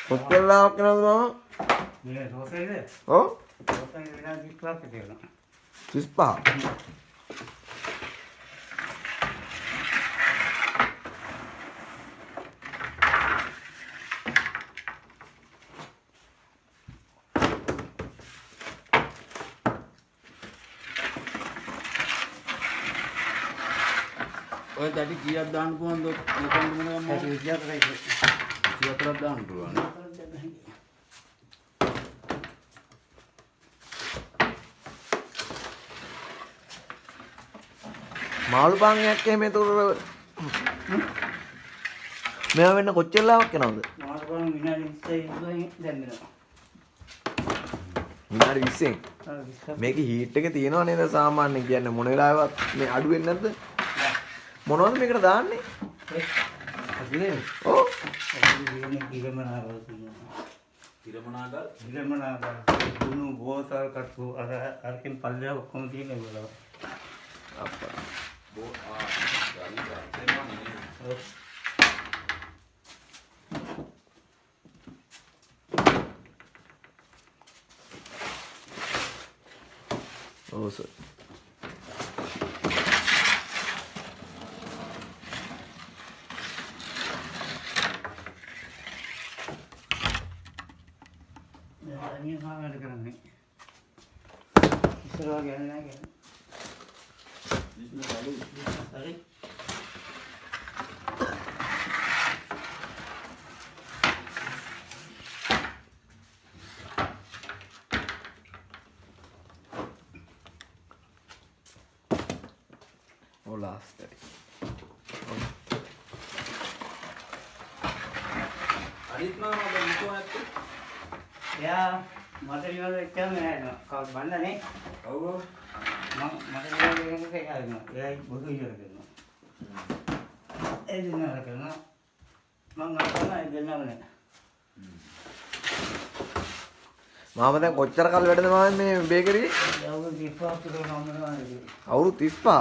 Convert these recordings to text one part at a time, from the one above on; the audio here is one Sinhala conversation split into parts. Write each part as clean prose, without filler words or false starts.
කොච්චර ලාවක් යනවද මාමා? මේ රෝසෙයිද? ඔව්. රෝසෙයි විනාඩි 30ක් තියෙනවා. 35. ඔය දැටි කීයක් දාන්න පුළුවන්ද? මෙතන මොනවද? ඒක 24යි. 24ක් දාන්න පුළුවන්. මාළු පාංගයක් එහෙම එතකොට මේවා වෙන්න කොච්චර ලාවක් යනවද? මාර්ගයෙන් විනාඩි 20යි දැන් වෙනවා. විනාඩි 20න්. මේකේ හීට් එක තියෙනව නේද සාමාන්‍යයෙන් කියන්නේ මොන වෙලාවෙවත් මේ අඩු වෙන්නේ නැද්ද? මොනවද මේකට දාන්නේ? අදිනේ. ඔව්. ඉරමනාගල් දුනු බෝතල් කට්ටු අරකින් පල්ලෙහා ඔක්කොම තියෙන ඒගොල්ලෝ. අප්පා. ඔව් සර්. අනිත් මාකට කරන්නේ. ඉස්සරහ ගියන්නේ නැහැ කියන්නේ. හරි. ඔව් ලාස්ට් එක. අනිත් මාමා දැන් මොකෝ නැත්තේ? එයා මට නිවල එක්කම නෑ කවුද බණ්ඩනේ. ඔව් ඔව්. මට නිවල එකක එයාගෙන. එයායි බොරු ඉවර කරනවා. ඒ දිනවල කරනවා. මං අතන ඒ දෙන්නම නෑ. මාමා දැන් කොච්චර කල් වැඩද මාමා මේ බේකරියේ? අවුරුදු 35ක් විතර නම්නවා නේද? අවුරුදු 35.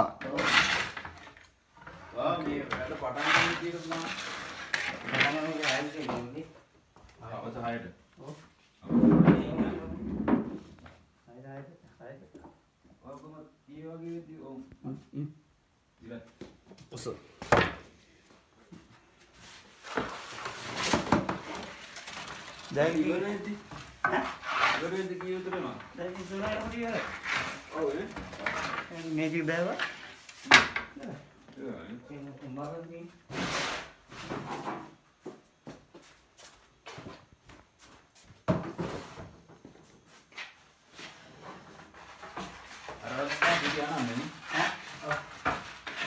වා මේ වැඩ පටන් ගන්න විදියට නම් මම ආයෙත් කියන්නේ. අවස 6ට. ඔව්. ඔකම ඊ වගේ විදිය ඔව්. ඉතින් ඔස. දැන් ඉවර වෙද්දි ඉවර වෙද්දි කී උතරම? දැන් ඉස්සරහට හොරියර. ඔව් නේ. මේක බෑවා. ඒ මරන්නේ. අරවත්තා දිගාන නේ.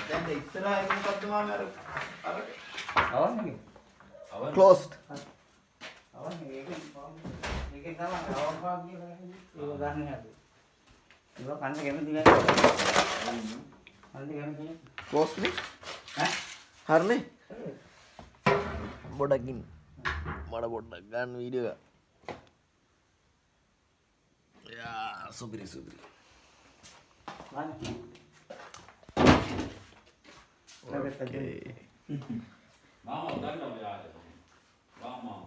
දැන් ඉස්සරහා එක මොකද්ද මාම අර අවන්නේ. අවන් closed. අවන්නේ ඒකෙන් තමයි අවපාක් කියලා කියන්නේ. ඒක ගන්න හැදුවා. ඒක කන්න කැමති නෑ. කන්න කැමති නෑ. closed නේ? ඈ? හරිනේ. පොඩ්ඩකින් මට පොඩ්ඩක් ගන්න වීඩියෝ එක. යා සුපිරි සුපිරි. Okay. මාමා උදන්නවා යාළුවා. මාමා